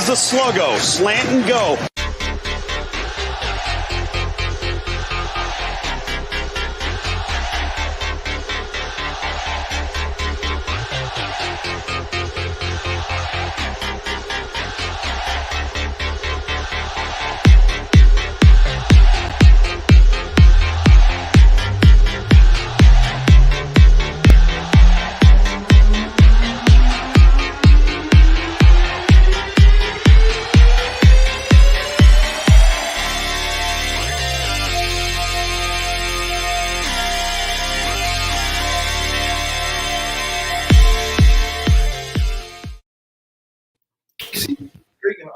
is the sluggo. Slant and go.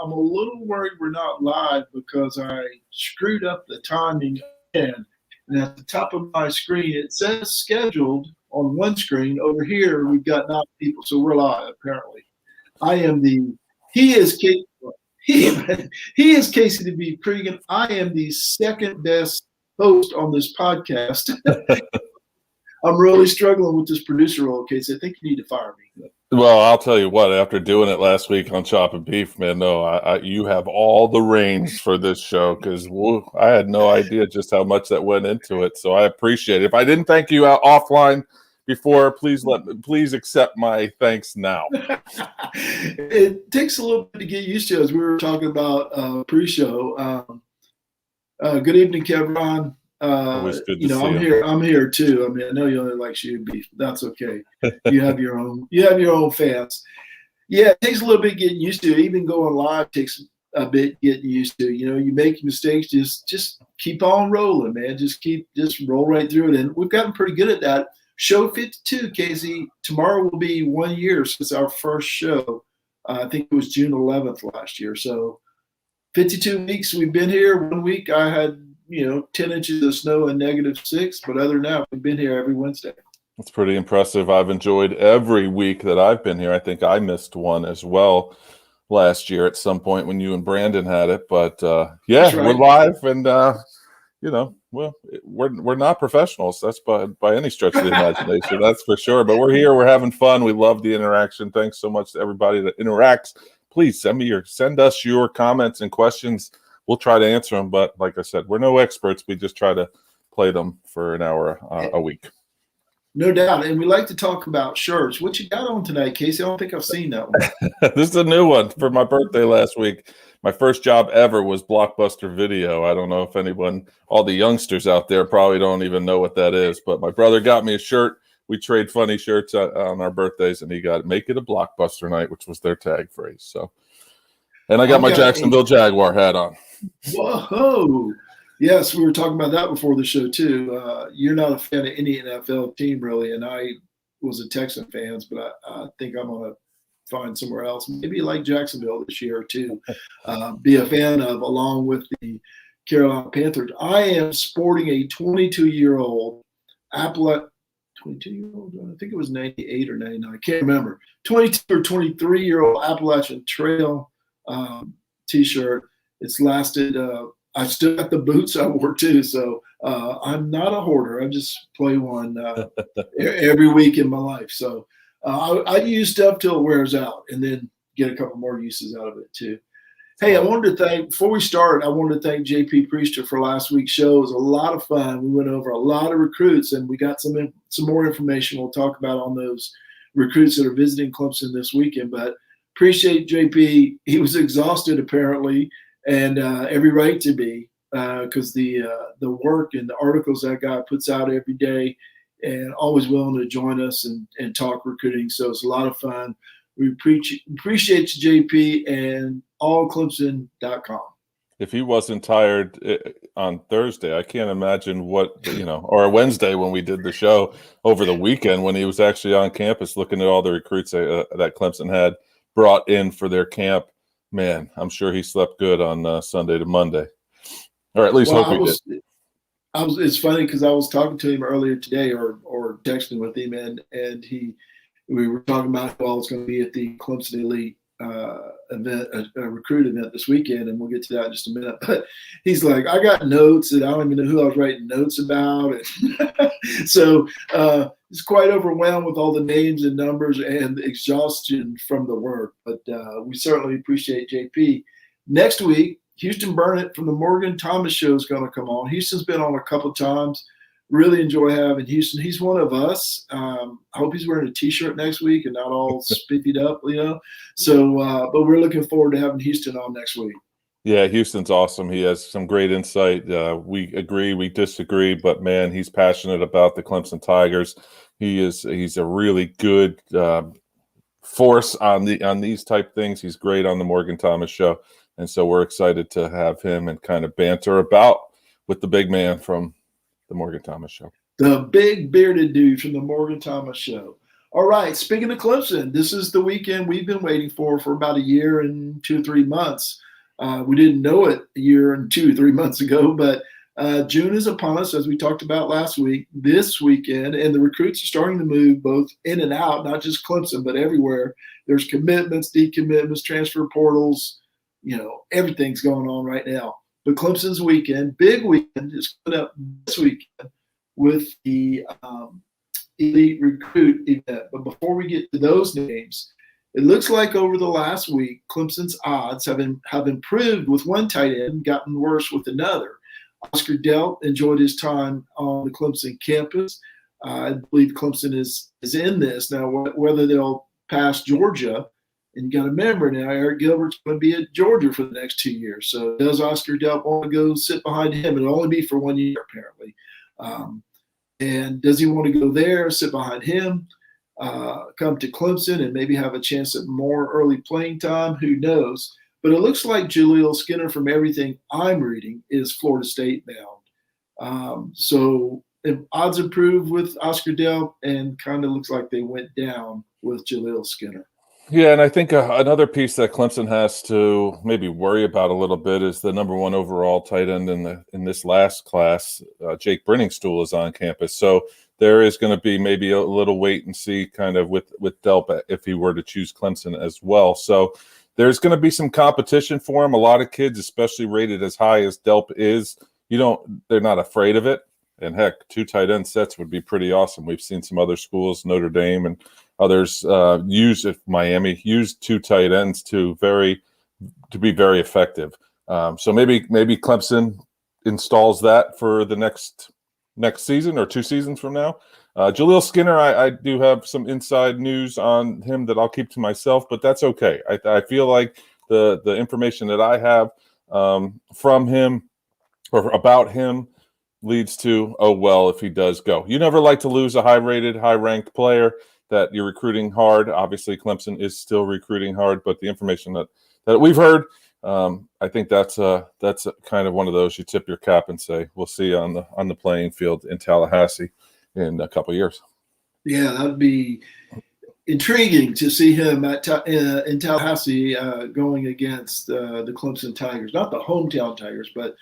I'm a little worried we're not live because I screwed up the timing again. And at the top of my screen, it says scheduled on one screen. Over here, we've got 9 people, so we're live, apparently. He is Casey DeB Cregan. I am the second best host on this podcast. I'm really struggling with this producer role, Casey. I think you need to fire me. Well, I'll tell you what, after doing it last week on Chop and Beef, man, you have all the reins for this show because I had no idea just how much that went into it. So I appreciate it. If I didn't thank you out offline before, please accept my thanks now. It takes a little bit to get used to, as we were talking about pre-show. Good evening, Kevron. Always good to see I'm here too. I mean, I know you only like shoe beef. That's okay. You have your own fans. Yeah, it takes a little bit getting used to. Even going live takes a bit getting used to. You know, you make mistakes, just keep on rolling, man. Just roll right through it. And we've gotten pretty good at that. Show 52, Casey. Tomorrow will be 1 year since our first show. I think it was June 11th last year. So 52 weeks we've been here. 1 week I had 10 inches of snow and -6. But other than that, we've been here every Wednesday. That's pretty impressive. I've enjoyed every week that I've been here. I think I missed one as well last year at some point when you and Brandon had it. But yeah, right. We're live, and we're not professionals. That's by any stretch of the imagination. That's for sure. But we're here. We're having fun. We love the interaction. Thanks so much to everybody that interacts. Please send us your comments and questions. We'll try to answer them, but like I said, we're no experts. We just try to play them for an hour a week. No doubt. And we like to talk about shirts. What you got on tonight, Casey? I don't think I've seen that one. This is a new one for my birthday last week. My first job ever was Blockbuster Video. I don't know if all the youngsters out there probably don't even know what that is, but my brother got me a shirt. We trade funny shirts on our birthdays, and he got Make It a Blockbuster Night, which was their tag phrase. So, and I got my Jacksonville Jaguar hat on. Whoa! Yes, we were talking about that before the show too. You're not a fan of any NFL team, really, and I was a Texan fan, but I think I'm gonna find somewhere else. Maybe like Jacksonville this year too. Be a fan of, along with the Carolina Panthers. I am sporting a 22-year-old Appalachia. 22-year-old, I think it was 98 or 99. I can't remember. 22 or 23-year-old Appalachian Trail T-shirt. It's lasted. I still got the boots I wore too, so I'm not a hoarder. I just play one every week in my life. So I use stuff till it wears out, and then get a couple more uses out of it too. Hey, before we start, I wanted to thank JP Priester for last week's show. It was a lot of fun. We went over a lot of recruits, and we got some more information we'll talk about on those recruits that are visiting Clemson this weekend. But appreciate JP. He was exhausted apparently, and every right to be, because the work and the articles that guy puts out every day, and always willing to join us and talk recruiting. So it's a lot of fun. We appreciate you, JP, and allclemson.com. If he wasn't tired on Thursday, I can't imagine or Wednesday when we did the show over the weekend when he was actually on campus looking at all the recruits that Clemson had brought in for their camp. Man, I'm sure he slept good on Sunday to Monday, or at least hope he did. It's funny because I was talking to him earlier today, or texting with him, and we were talking about who all was going to be at the Clemson Elite event, a recruit event this weekend, and we'll get to that in just a minute. But he's like, I got notes, and I don't even know who I was writing notes about. And so is quite overwhelmed with all the names and numbers and the exhaustion from the work. But we certainly appreciate JP. Next week, Houston Burnett from the Morgan Thomas Show is going to come on. Houston's been on a couple of times. Really enjoy having Houston. He's one of us. I hope he's wearing a T-shirt next week and not all spiffied up, So, but we're looking forward to having Houston on next week. Yeah, Houston's awesome. He has some great insight. We agree, we disagree, but man, he's passionate about the Clemson Tigers. He's a really good force on these type things. He's great on the Morgan Thomas Show, and so we're excited to have him and kind of banter about with the big man from the Morgan Thomas Show. The big bearded dude from the Morgan Thomas Show. All right, speaking of Clemson, this is the weekend we've been waiting for about a year and 2 or 3 months. We didn't know it a year and 2 or 3 months ago, but June is upon us, as we talked about last week, this weekend, and the recruits are starting to move both in and out, not just Clemson, but everywhere. There's commitments, decommitments, transfer portals, everything's going on right now. But Clemson's weekend, big weekend, is coming up this weekend with the elite recruit event. But before we get to those names, it looks like over the last week, Clemson's odds have improved with one tight end, gotten worse with another. Oscar Delp enjoyed his time on the Clemson campus. I believe Clemson is in this. Now, whether they'll pass Georgia, and you got to remember now, Eric Gilbert's going to be at Georgia for the next 2 years. So does Oscar Delp want to go sit behind him? It'll only be for 1 year, apparently. And does he want to go there, sit behind him, come to Clemson and maybe have a chance at more early playing time? Who knows? But it looks like Jaleel Skinner, from everything I'm reading, is Florida State bound. So if odds improve with Oscar Delp, and kind of looks like they went down with Jaleel Skinner. Yeah, and I think another piece that Clemson has to maybe worry about a little bit is the number 1 overall tight end in this last class. Jake Brenningstool is on campus, so there is going to be maybe a little wait and see kind of with Delp if he were to choose Clemson as well. So there's going to be some competition for him. A lot of kids, especially rated as high as Delp is, they're not afraid of it. And heck, 2 tight end sets would be pretty awesome. We've seen some other schools, Notre Dame and others, Miami used 2 tight ends to be very effective. So maybe Clemson installs that for the next season or 2 seasons from now. Jaleel Skinner, I do have some inside news on him that I'll keep to myself, but that's okay. I feel like the information that I have from him or about him leads to, oh, well, if he does go. You never like to lose a high-rated, high-ranked player that you're recruiting hard. Obviously, Clemson is still recruiting hard, but the information that we've heard, I think that's kind of one of those you tip your cap and say, we'll see you on the playing field in Tallahassee in a couple of years. Yeah, that'd be intriguing to see him in Tallahassee going against the Clemson Tigers, not the hometown Tigers, but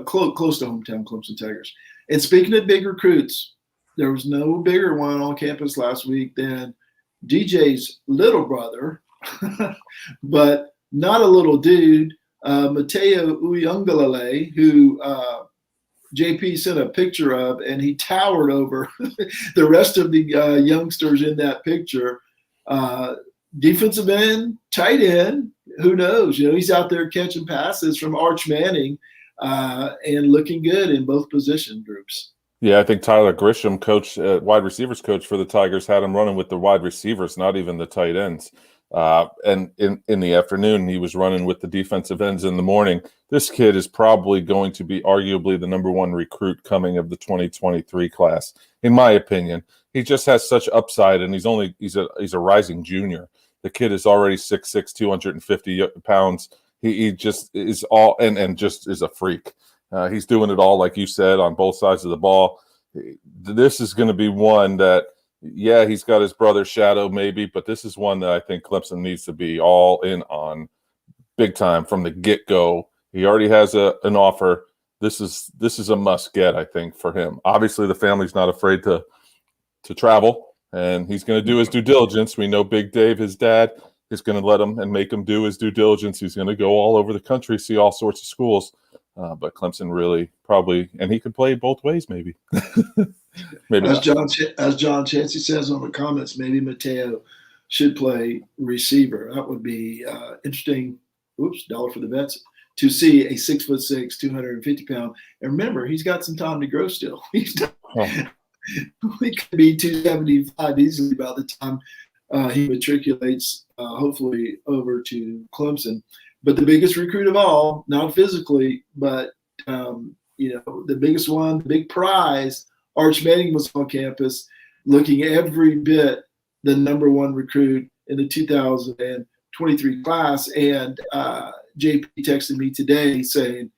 close to hometown Clemson Tigers. And speaking of big recruits, there was no bigger one on campus last week than DJ's little brother, but not a little dude, Mateo Uyunglele, who JP sent a picture of, and he towered over the rest of the youngsters in that picture. Defensive end, tight end, who knows? He's out there catching passes from Arch Manning and looking good in both position groups. Yeah, I think Tyler Grisham, wide receivers coach for the Tigers, had him running with the wide receivers, not even the tight ends. And in the afternoon, he was running with the defensive ends in the morning. This kid is probably going to be arguably the number 1 recruit coming of the 2023 class, in my opinion. He just has such upside, and he's a rising junior. The kid is already 6'6", 250 pounds. He just is all and just is a freak. He's doing it all, like you said, on both sides of the ball. This is going to be one that, yeah, he's got his brother's shadow maybe, but this is one that I think Clemson needs to be all in on big time from the get-go. He already has an offer. This is a must-get, I think, for him. Obviously, the family's not afraid to travel, and he's going to do his due diligence. We know Big Dave, his dad, is going to let him and make him do his due diligence. He's going to go all over the country, see all sorts of schools. But Clemson really probably, and he could play both ways maybe. Maybe As not. John Chansey says on the comments, maybe Mateo should play receiver. That would be interesting. Oops, dollar for the bets to see a 6'6", 250-pound. And remember, he's got some time to grow still. He's not, Oh. he could be 275 easily by the time he matriculates, hopefully over to Clemson. But the biggest recruit of all, not physically, but the biggest one, the big prize. Arch Manning was on campus, looking every bit the number one recruit in the 2023 class. And JP texted me today saying,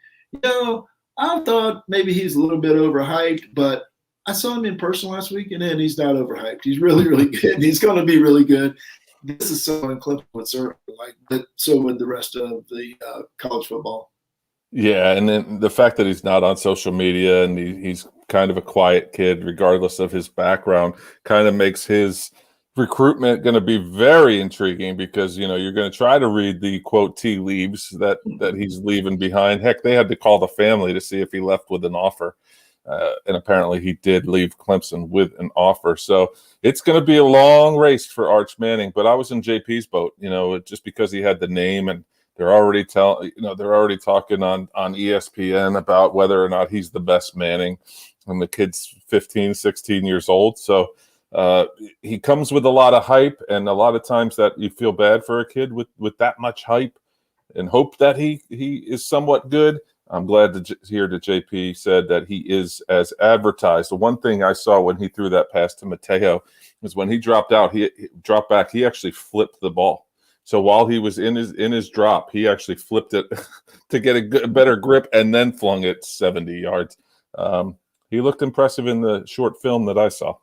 I thought maybe he's a little bit overhyped, but I saw him in person last week, and he's not overhyped. He's really, really good. And he's going to be really good. This is someone Clemson would certainly like, but so would the rest of the college football. Yeah, and then the fact that he's not on social media and he's kind of a quiet kid, regardless of his background, kind of makes his recruitment going to be very intriguing because, you're going to try to read the, quote, tea leaves that he's leaving behind. Heck, they had to call the family to see if he left with an offer. And apparently he did leave Clemson with an offer. So it's going to be a long race for Arch Manning. But I was in JP's boat, just because he had the name, and they're already talking on ESPN about whether or not he's the best Manning, and the kid's 15, 16 years old. So he comes with a lot of hype, and a lot of times that you feel bad for a kid with that much hype and hope that he is somewhat good. I'm glad to hear that JP said that he is as advertised. The one thing I saw when he threw that pass to Mateo was when he dropped back, he actually flipped the ball. So while he was in his drop, he actually flipped it to get a better grip and then flung it 70 yards. He looked impressive in the short film that I saw.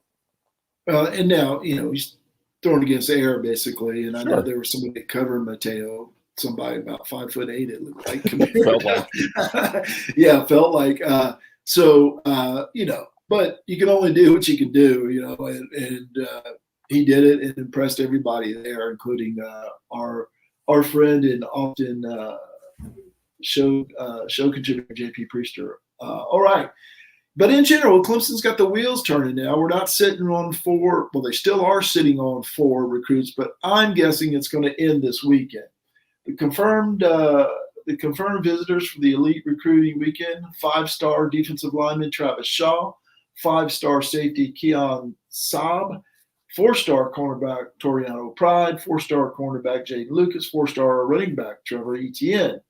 And now, he's thrown against the air basically. And I know Sure. there was somebody covering Mateo, somebody about 5'8", it looked like. Felt like. Yeah, felt like. But you can only do what you can do, and he did it and impressed everybody there, including our friend and often show contributor JP Priester. All right. But in general, Clemson's got the wheels turning now. We're not sitting on 4. Well, they still are sitting on 4 recruits, but I'm guessing it's going to end this weekend. The confirmed visitors for the elite recruiting weekend: 5-star defensive lineman Travis Shaw, 5-star safety Keon Saab, 4-star cornerback Toriano Pride, 4-star cornerback Jaden Lucas, 4-star running back Trevor Etienne,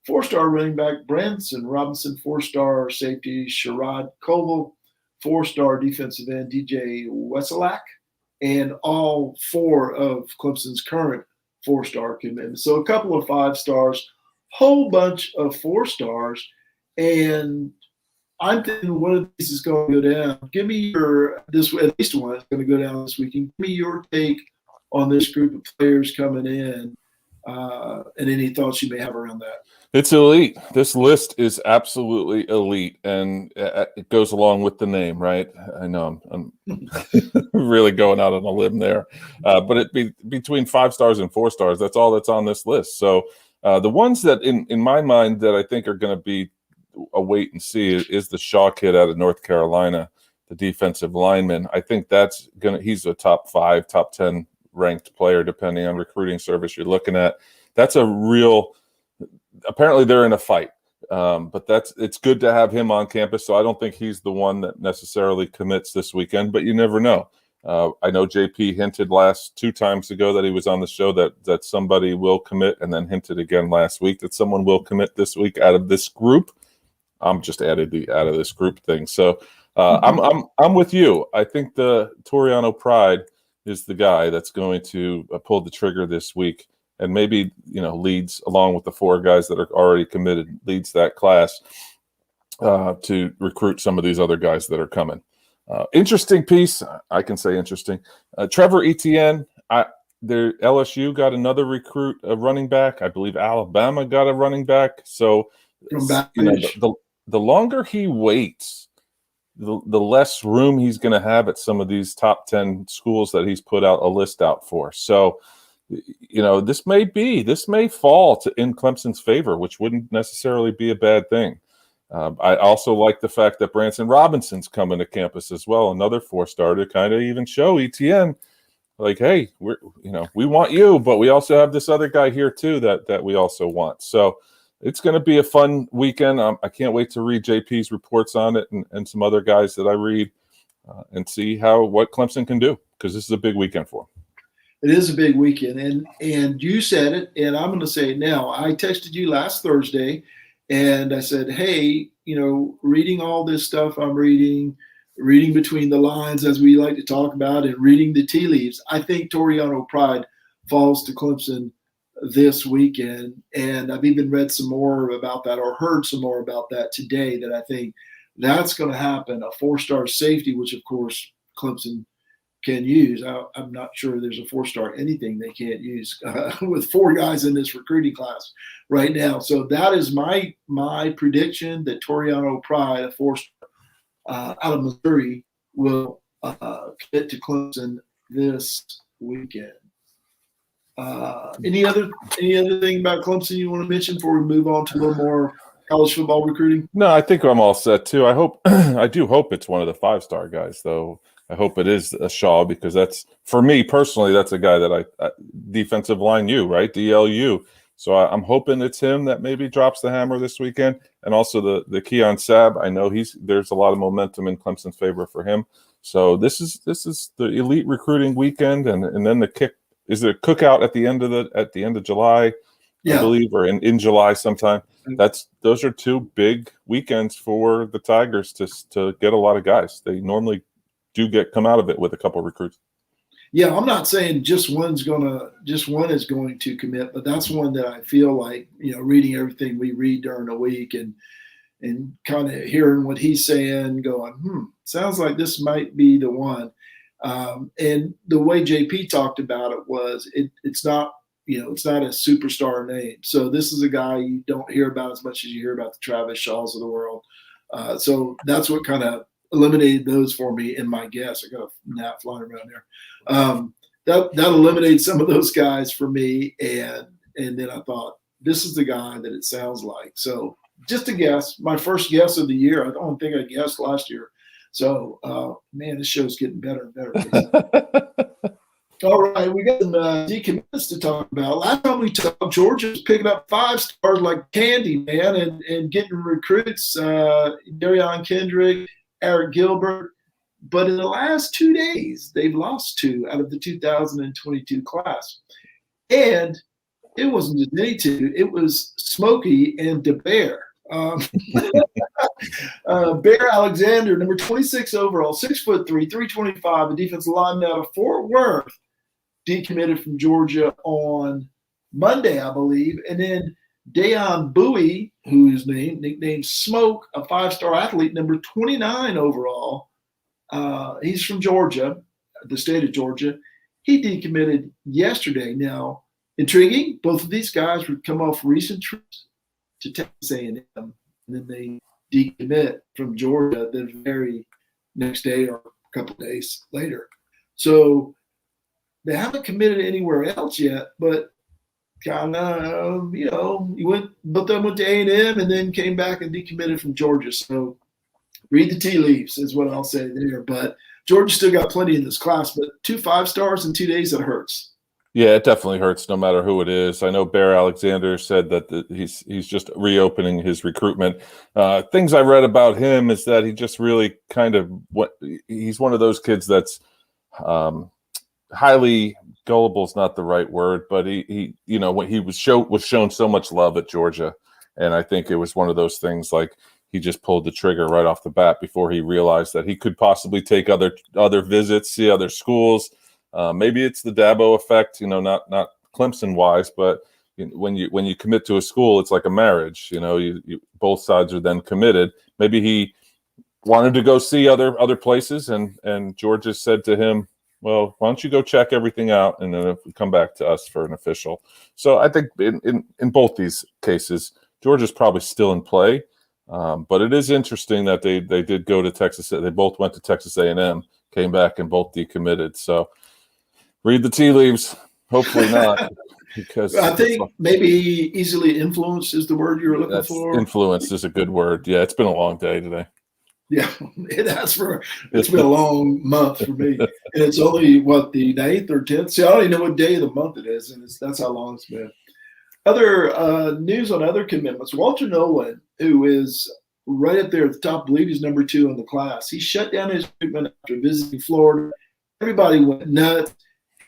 4-star running back Branson Robinson, 4-star safety Sherrod Koval, 4-star defensive end DJ Weselak, and all 4 of Clemson's current 4-star commitments. So a couple of 5-stars, whole bunch of 4-stars, and I'm thinking one of these is going to go down. Give me at least one is going to go down this weekend. Give me your take on this group of players coming in, and any thoughts you may have around that. It's elite. This list is absolutely elite, and it goes along with the name, right? I know I'm really going out on a limb there, but it be between 5 stars and 4 stars. That's all that's on this list. So the ones that, in my mind, that I think are going to be a wait and see is the Shaw kid out of North Carolina, the defensive lineman. I think he's a top 5, top 10 ranked player, depending on recruiting service you're looking at. That's a real. Apparently they're in a fight, but it's good to have him on campus. So I don't think he's the one that necessarily commits this weekend, but you never know. I know JP hinted 2 times ago that he was on the show that somebody will commit, and then hinted again last week that someone will commit this week out of this group. I'm just added the out of this group thing. So I'm with you. I think the Toriano Pride is the guy that's going to pull the trigger this week. And maybe, leads, along with the 4 guys that are already committed, leads that class to recruit some of these other guys that are coming. Interesting piece. I can say interesting. Trevor Etienne, LSU got another recruit, a running back. I believe Alabama got a running back. So, the longer he waits, the less room he's going to have at some of these top 10 schools that he's put out a list out for. So, this may fall in Clemson's favor, which wouldn't necessarily be a bad thing. I also like the fact that Branson Robinson's coming to campus as well, another 4-star to kind of even show ETN, like, hey, we want you, but we also have this other guy here too that we also want. So it's going to be a fun weekend. I can't wait to read JP's reports on it and some other guys that I read and see what Clemson can do, because this is a big weekend for them. It is a big weekend, and you said it, and I'm going to say it now. I texted you last Thursday, and I said, hey, reading all this stuff I'm reading between the lines, as we like to talk about, and reading the tea leaves, I think Toriano Pride falls to Clemson this weekend. And I've even read some more about that, or heard some more about that today, that I think that's going to happen. A 4-star safety, which of course Clemson can use. I'm not sure there's a 4-star anything they can't use with 4 guys in this recruiting class right now. So that is my prediction, that Toriano Pride, a 4-star out of Missouri, will commit to Clemson this weekend. Any other thing about Clemson you want to mention before we move on to a little more college football recruiting? No, I think I'm all set too. I do hope it's one of the 5-star guys, though. I hope it is a Shaw, because that's, for me personally, that's a guy that defensive line right? DLU. So I'm hoping it's him that maybe drops the hammer this weekend. And also the Keon Sabb. I know there's a lot of momentum in Clemson's favor for him. So this is the elite recruiting weekend, and then the kick. Is there a cookout at the end of July, I believe, or in July sometime? Those are 2 big weekends for the Tigers to get a lot of guys. They normally do come out of it with a couple of recruits. Yeah, I'm not saying just one is going to commit, but that's one that I feel like, reading everything we read during the week and kind of hearing what he's saying, going, sounds like this might be the one. And the way JP talked about it was it's not a superstar name. So this is a guy you don't hear about as much as you hear about the Travis Shaws of the world. So that's what kind of eliminated those for me in my guess. I got a gnat flying around there. That eliminated some of those guys for me. And then I thought, this is the guy that it sounds like. So just a guess, my first guess of the year. I don't think I guessed last year. So, man, this show's getting better and better. All right, we got some decommits to talk about. Last time we talked, Georgia was picking up 5-stars like candy, man, and getting recruits, Darion Kendrick, Eric Gilbert. But in the last 2 days, they've lost 2 out of the 2022 class. And it wasn't just any 2. It was Smokey and DeBear. Bear Alexander, number 26 overall, 6'3", 325, a defensive lineman out of Fort Worth, decommitted from Georgia on Monday, I believe. And then Dayon Bowie, whose nicknamed Smoke, a 5-star athlete, number 29 overall. He's from Georgia, the state of Georgia. He decommitted yesterday. Now, intriguing, both of these guys would come off recent trips to Texas A&M, and then they decommit from Georgia the very next day or a couple of days later. So they haven't committed anywhere else yet, but kind of, both of them went to A&M and then came back and decommitted from Georgia. So read the tea leaves is what I'll say there. But Georgia still got plenty in this class, but 2 5-stars in 2 days, it hurts. Yeah, it definitely hurts no matter who it is. I know Bear Alexander said that he's just reopening his recruitment. Things I read about him is that he just really he's one of those kids that's highly gullible is not the right word, but he when he was shown so much love at Georgia, and I think it was one of those things like he just pulled the trigger right off the bat before he realized that he could possibly take other visits, see other schools. Maybe it's the Dabo effect, not Clemson wise, but when you commit to a school, it's like a marriage. You both sides are then committed. Maybe he wanted to go see other places, and Georgia said to him, "Well, why don't you go check everything out, and then if we come back to us for an official." So I think in both these cases, Georgia's probably still in play, but it is interesting that they did go to Texas. They both went to Texas A&M, came back, and both decommitted. So. Read the tea leaves. Hopefully not. because I think maybe easily influenced is the word you were looking for. Influence is a good word. Yeah, it's been a long day today. Yeah, it's been a long month for me. And it's only, what, the 9th or 10th? See, I don't even know what day of the month it is, and that's how long it's been. Other news on other commitments. Walter Nolan, who is right up there at the top, I believe he's number 2 in the class. He shut down his recruitment after visiting Florida. Everybody went nuts.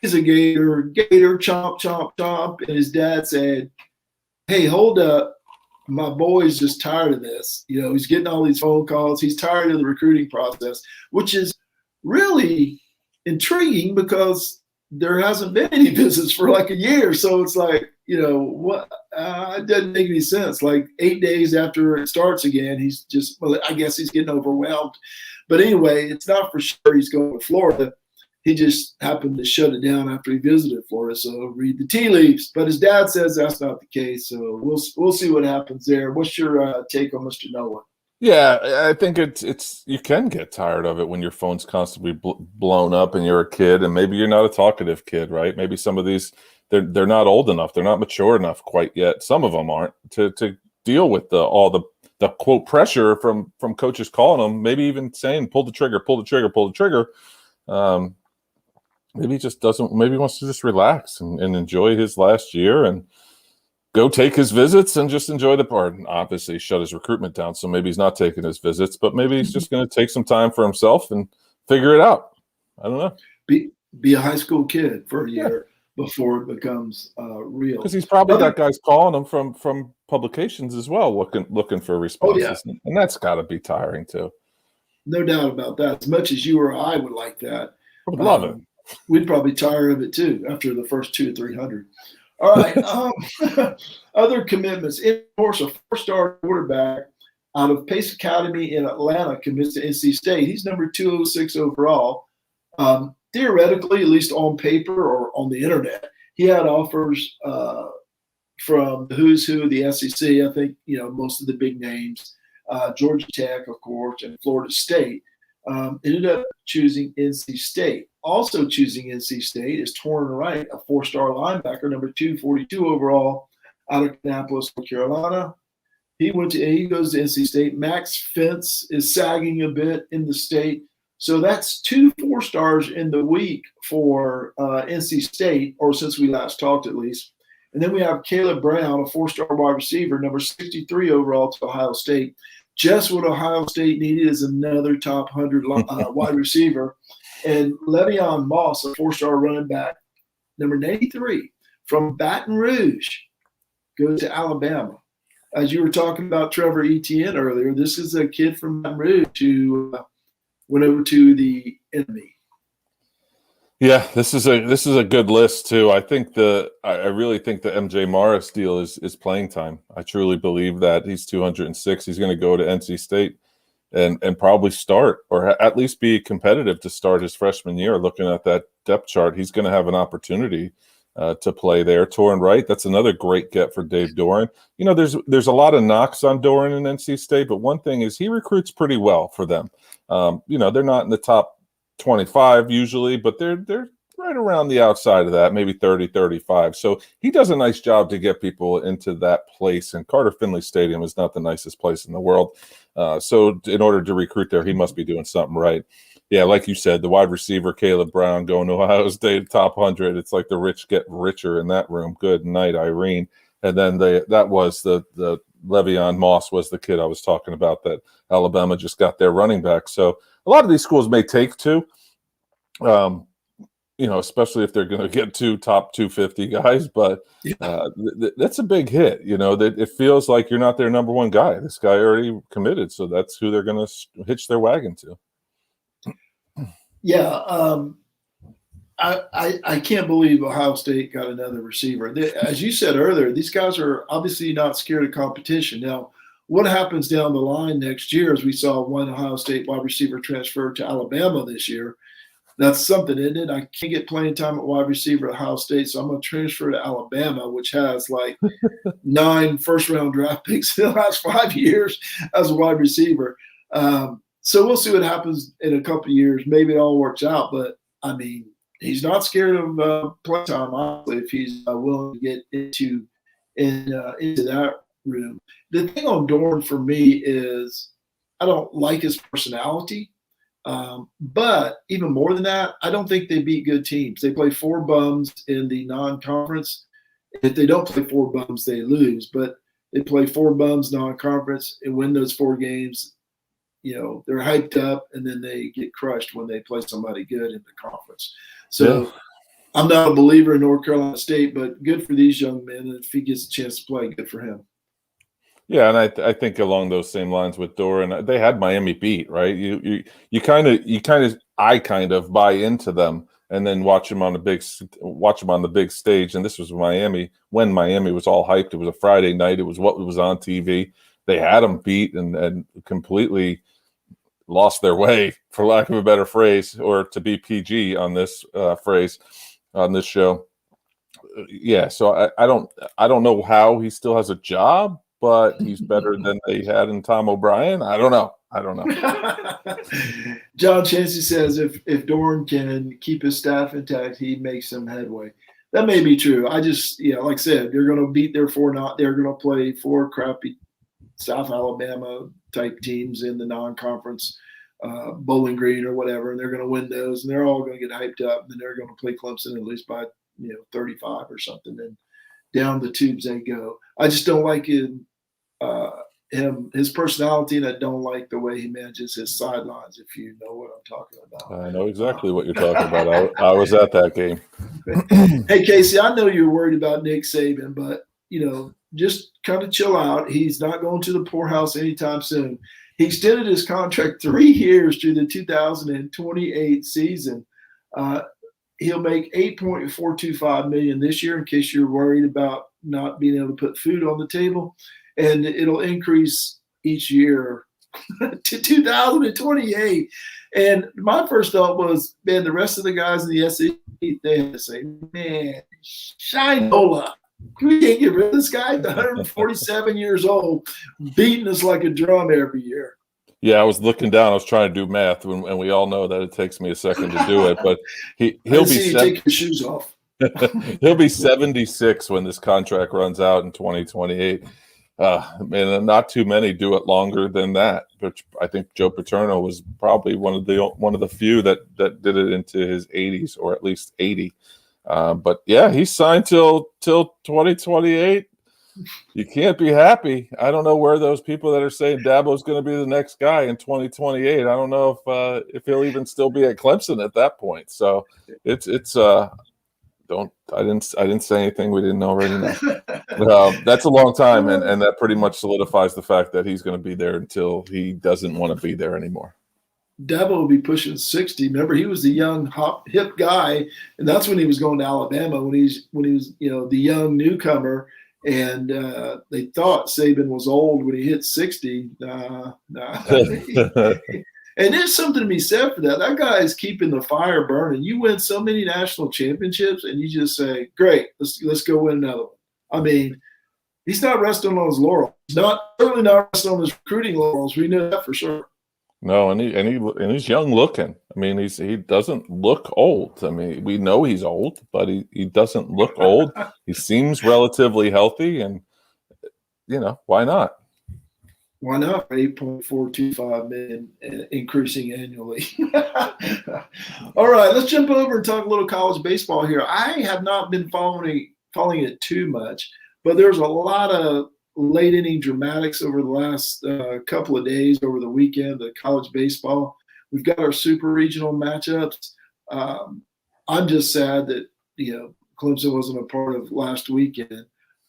He's a Gator, chomp, chomp, chomp. And his dad said, hey, hold up. My boy's just tired of this. He's getting all these phone calls. He's tired of the recruiting process, which is really intriguing because there hasn't been any visits for like a year. So it's like, what? It doesn't make any sense. Like 8 days after it starts again, he's just, well, I guess he's getting overwhelmed. But anyway, it's not for sure he's going to Florida. He just happened to shut it down after he visited Florida. So read the tea leaves. But his dad says that's not the case. So we'll see what happens there. What's your take on Mr. Noah? Yeah, I think it's you can get tired of it when your phone's constantly blown up and you're a kid, and maybe you're not a talkative kid, right? Maybe some of these they're not old enough, they're not mature enough quite yet. Some of them aren't to deal with all the quote pressure from coaches calling them. Maybe even saying pull the trigger, pull the trigger, pull the trigger. Maybe he just doesn't. Maybe he wants to just relax and enjoy his last year and go take his visits and just enjoy the part. And obviously, shut his recruitment down, so maybe he's not taking his visits. But maybe he's just going to take some time for himself and figure it out. I don't know. Be a high school kid for a year before it becomes real. Because he's probably got guys calling him from publications as well, looking for responses, and that's got to be tiring too. No doubt about that. As much as you or I would like that, I would love it. We'd probably tire of it too after the first 200 or 300. All right. Other commitments. In course, a 4-star quarterback out of Pace Academy in Atlanta commits to NC State. He's number 206 overall. Theoretically, at least on paper or on the internet, he had offers from the who's who of the SEC. I think most of the big names, Georgia Tech, of course, and Florida State. Ended up choosing NC State. Also choosing NC State is Torrin Wright, a 4-star linebacker, number 242 overall, out of Kannapolis, North Carolina. He goes to NC State. Max Fentz is sagging a bit in the state. So that's 2 4-stars in the week for NC State, or since we last talked at least. And then we have Caleb Brown, a 4-star wide receiver, number 63 overall to Ohio State. Just what Ohio State needed is another top 100 wide receiver. And Le'Veon Moss, a 4-star running back, number 93 from Baton Rouge, goes to Alabama. As you were talking about Trevor Etienne earlier, this is a kid from Baton Rouge who went over to the enemy. Yeah, this is a good list too. I really think the MJ Morris deal is playing time. I truly believe that he's 206. He's going to go to NC State and probably start, or at least be competitive to start his freshman year. Looking at that depth chart, he's going to have an opportunity to play there. Torrin Wright, that's another great get for Dave Doran. There's a lot of knocks on Doran in NC State, but one thing is he recruits pretty well for them. They're not in the top 25 usually, but they're right around the outside of that, maybe 30, 35. So he does a nice job to get people into that place. And Carter Finley Stadium is not the nicest place in the world. So in order to recruit there, he must be doing something right. Yeah, like you said, the wide receiver, Caleb Brown, going to Ohio State top 100. It's like the rich get richer in that room. Good night, Irene. And then the Le'Veon Moss was the kid I was talking about that Alabama just got their running back. So a lot of these schools may take 2, especially if they're going to get 2 top 250 guys. But that's a big hit. It feels like you're not their number one guy. This guy already committed, so that's who they're going to hitch their wagon to. Yeah, I can't believe Ohio State got another receiver. As you said earlier, these guys are obviously not scared of competition. Now, what happens down the line next year, as we saw one Ohio State wide receiver transfer to Alabama this year, that's something, isn't it? I can't get playing time at wide receiver at Ohio State, so I'm going to transfer to Alabama, which has like 9 first-round draft picks in the last 5 years as a wide receiver. So we'll see what happens in a couple of years. Maybe it all works out, but, I mean, he's not scared of play time, honestly, if he's willing to get into that room. The thing on Dorn for me is I don't like his personality. But even more than that, I don't think they beat good teams. They play 4 bums in the non-conference. If they don't play 4 bums, they lose. But they play 4 bums non-conference and win those 4 games. They're hyped up, and then they get crushed when they play somebody good in the conference. So I'm not a believer in North Carolina State, but good for these young men. And if he gets a chance to play, good for him. Yeah, and I think along those same lines with Doran, they had Miami beat, right? I kind of buy into them, and then watch them on the big stage. And this was Miami when Miami was all hyped. It was a Friday night. It was what was on TV. They had them beat and completely lost their way, for lack of a better phrase, or to be PG on this phrase on this show. Yeah, so I don't know how he still has a job, but he's better than they had in Tom O'Brien. I don't know. John Chancey says if Dorn can keep his staff intact, he makes some headway. That may be true. I just, like I said, they're going to beat their 4 not. They're going to play 4 crappy South Alabama type teams in the non-conference Bowling Green or whatever, and they're going to win those, and they're all going to get hyped up, and then they're going to play Clemson at least by 35 or something, and down the tubes they go. I just don't like his personality, and I don't like the way he manages his sidelines, if you know what I'm talking about. I know exactly what you're talking about. I was at that game. Hey, Casey, I know you're worried about Nick Saban, but, just kind of chill out. He's not going to the poorhouse anytime soon. He extended his contract 3 years through the 2028 season. He'll make $8.425 million this year, in case you're worried about not being able to put food on the table, and it'll increase each year to 2028. And my first thought was, man, the rest of the guys in the SEC, they had to say, man, Shinola, we can't get rid of this guy. 147 years old, beating us like a drum every year. Yeah, I was looking down. I was trying to do math, and we all know that it takes me a second to do it. But he'll be take your shoes off. He'll be 76 when this contract runs out in 2028. And not too many do it longer than that. But I think Joe Paterno was probably one of the few that did it into his 80s, or at least 80. But yeah, he's signed till 2028. You can't be happy. I don't know where those people that are saying Dabo's going to be the next guy in 2028. I don't know if he'll even still be at Clemson at that point. So I didn't say anything we didn't already know. That's a long time, and that pretty much solidifies the fact that he's going to be there until he doesn't want to be there anymore. Dabo will be pushing 60. Remember, he was the young, hip guy, and that's when he was going to Alabama, when he was the young newcomer. And they thought Saban was old when he hit 60. Nah. And there's something to be said for that. That guy is keeping the fire burning. You win so many national championships, and you just say, great, let's go win another one. I mean, he's not resting on his laurels. Certainly not resting on his recruiting laurels. We know that for sure. No, and he's young looking. I mean, he doesn't look old. I mean, we know he's old, but he doesn't look old. He seems relatively healthy, and why not? Why not? $8.425 million increasing annually. All right, let's jump over and talk a little college baseball here. I have not been following it too much, but there's a lot of late inning dramatics over the last couple of days over the weekend, the college baseball. We've got our super regional matchups. I'm just sad that Clemson wasn't a part of last weekend.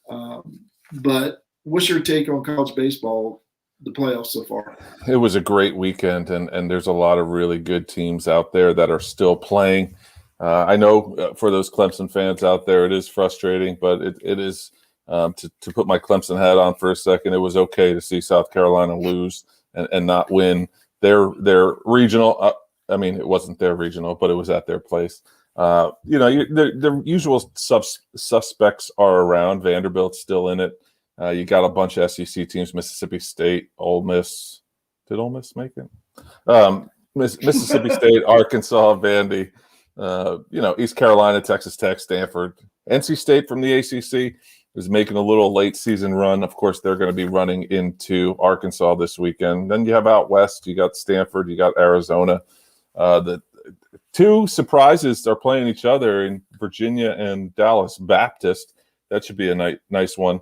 But what's your take on college baseball, the playoffs so far? It was a great weekend, and there's a lot of really good teams out there that are still playing. I know for those Clemson fans out there, it is frustrating, but it is. To put my Clemson hat on for a second, it was okay to see South Carolina lose and not win their regional. I mean, it wasn't their regional, but it was at their place. The usual suspects are around. Vanderbilt's still in it. You got a bunch of SEC teams: Mississippi State, Ole Miss. Did Ole Miss make it? Mississippi State, Arkansas, Vandy. East Carolina, Texas Tech, Stanford, NC State from the ACC is making a little late season run. Of course, they're going to be running into Arkansas this weekend. Then you have out west, you got Stanford, you got Arizona. The two surprises are playing each other in Virginia and Dallas Baptist. That should be a nice one.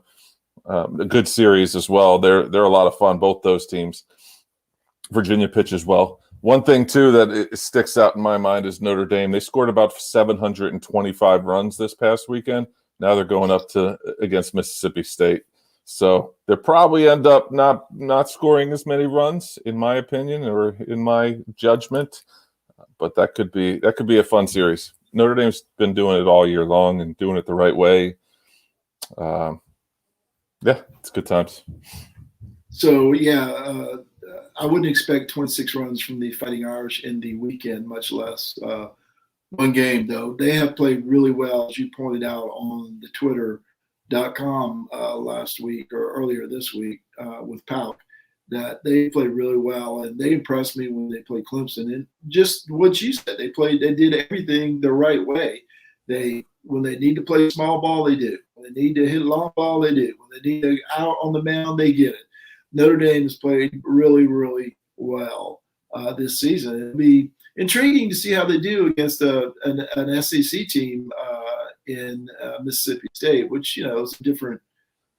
A good series as well. They're a lot of fun, both those teams. Virginia pitches well. One thing, too, that it sticks out in my mind is Notre Dame. They scored about 725 runs this past weekend. Now they're going up against Mississippi State. So they'll probably end up not scoring as many runs, in my opinion, or in my judgment. But that could be a fun series. Notre Dame's been doing it all year long and doing it the right way. It's good times. So, I wouldn't expect 26 runs from the Fighting Irish in the weekend, much less one game, though. They have played really well, as you pointed out on the Twitter.com last week or earlier this week with Pauk, that they played really well, and they impressed me when they played Clemson. And just what you said, they did everything the right way. When they need to play small ball, they do. When they need to hit long ball, they do. When they need to out on the mound, they get it. Notre Dame has played really, really well this season. It'll be intriguing to see how they do against an SEC team in Mississippi State, which is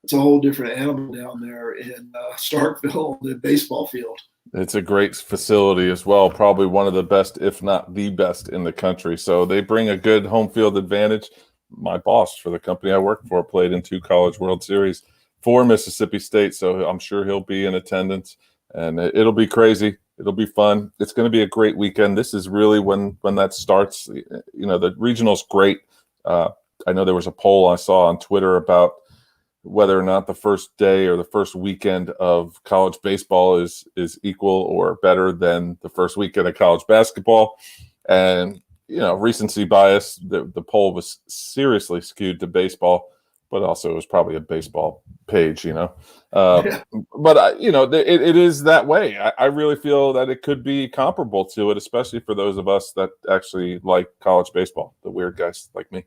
it's a whole different animal down there in Starkville, the baseball field. It's a great facility as well, probably one of the best, if not the best, in the country. So they bring a good home field advantage. My boss for the company I work for played in 2 College World Series for Mississippi State, so I'm sure he'll be in attendance, and it'll be crazy. It'll be fun. It's going to be a great weekend. This is really when that starts. The regional's great. I know there was a poll I saw on Twitter about whether or not the first day or the first weekend of college baseball is equal or better than the first weekend of college basketball. And, recency bias, the poll was seriously skewed to baseball, but also it was probably a baseball page, But, it is that way. I really feel that it could be comparable to it, especially for those of us that actually like college baseball, the weird guys like me.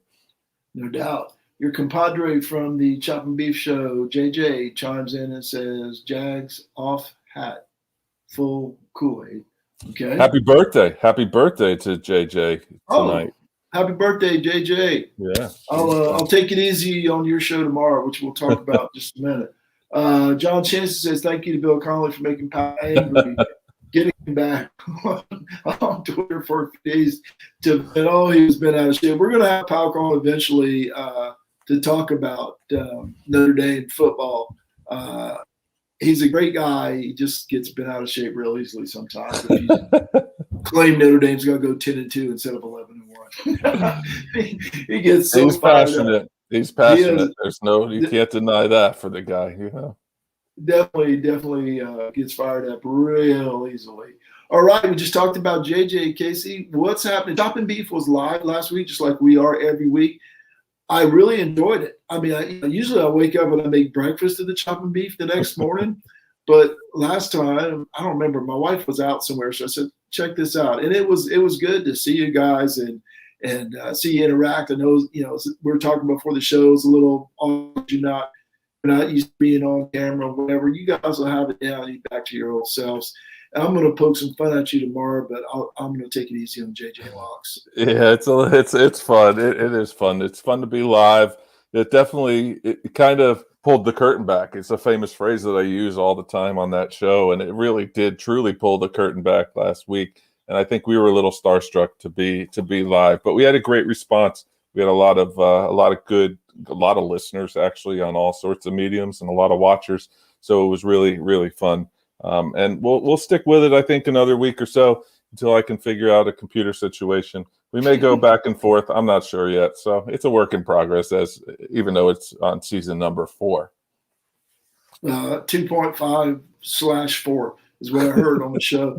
No doubt. Your compadre from the Chop and Beef show, JJ, chimes in and says, Jags off hat, full Kool-Aid. Okay. Happy birthday to JJ tonight. Happy birthday, JJ. Yeah. I'll take it easy on your show tomorrow, which we'll talk about in just a minute. John Chanson says, thank you to Bill Connolly for making Pat angry. Getting back on Twitter for a few days he's been out of shape. We're going to have Pauk on eventually to talk about Notre Dame football. He's a great guy. He just gets bent out of shape real easily sometimes. If you claim Notre Dame's going to go 10-2 instead of 11-1. He gets so He's passionate. He's passionate. You can't deny that for the guy. Definitely gets fired up real easily. All right, we just talked about JJ. Casey, what's happening? Chop and Beef was live last week, just like we are every week. I really enjoyed it. I mean, usually I wake up and I make breakfast at the Chop and Beef the next morning. But last time, I don't remember. My wife was out somewhere, so I said, check this out. And it was good to see you guys and see you interact. I know, we were talking before the show. It's a little odd. You're not used to being on camera or whatever. You guys will have it down. You back to your old selves. And I'm going to poke some fun at you tomorrow, but I'm going to take it easy on JJ Locks. Yeah, it's fun. It is fun. It's fun to be live. It kind of pulled the curtain back. It's a famous phrase that I use all the time on that show, and it really did truly pull the curtain back last week. And I think we were a little starstruck to be live, but we had a great response. We had a lot of listeners actually on all sorts of mediums and a lot of watchers. So it was really, really fun. And we'll stick with it, I think, another week or so until I can figure out a computer situation. We may go back and forth. I'm not sure yet. So it's a work in progress, even though it's on season number 4. 2.5/4 is what I heard on the show.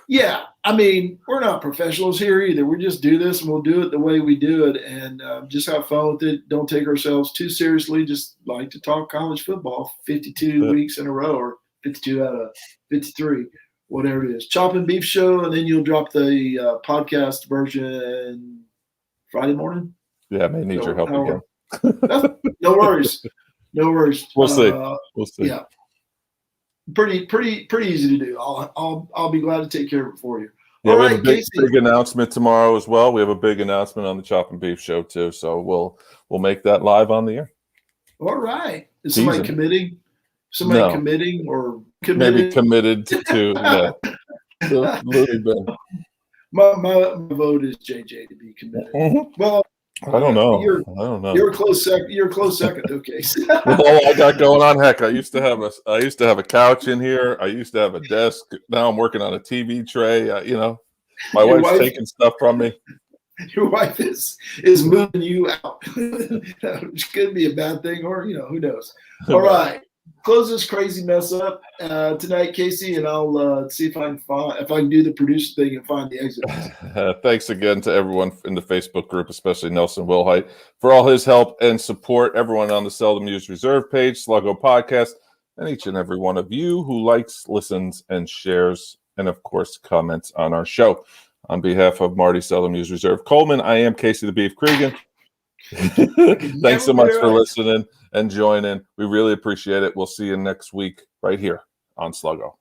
Yeah, I mean, we're not professionals here either. We just do this and we'll do it the way we do it and just have fun with it. Don't take ourselves too seriously. Just like to talk college football 52 weeks in a row or 52 out of 53 whatever it is, Chop and Beef Show, and then you'll drop the podcast version Friday morning. Yeah, I may need your help again. No worries. No worries. We'll see. We'll see. Yeah. Pretty easy to do. I'll be glad to take care of it for you. Yeah, All we right, have a big Casey. announcement tomorrow as well. We have a big announcement on the Chop and Beef Show too, so we'll make that live on the air. All right. Is somebody Teasing. committing? No. Committing or committed? Maybe committed to yeah. Little bit. My vote is JJ to be committed. Mhm. Well, I don't know. You're a close second. You're a close second, okay. With all I got going on, heck, I used to have a couch in here. I used to have a desk. Now I'm working on a TV tray. My wife's taking stuff from me. Your wife is moving you out, which could be a bad thing, or who knows. All right, close this crazy mess up tonight, Casey, and I'll see if I can do the producer thing and find the exit. Thanks again to everyone in the Facebook group, especially Nelson Wilhite, for all his help and support. Everyone on the Seldom Used Reserve page, Sluggo Podcast, and each and every one of you who likes, listens, and shares, and of course comments on our show. On behalf of Marty Seldom Used Reserve Coleman, I am Casey the Beef Cregan. Thanks so much for listening and joining. We really appreciate it. We'll see you next week right here on Sluggo.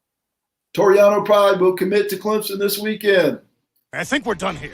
Toriano Pride will commit to Clemson this weekend. I think we're done here.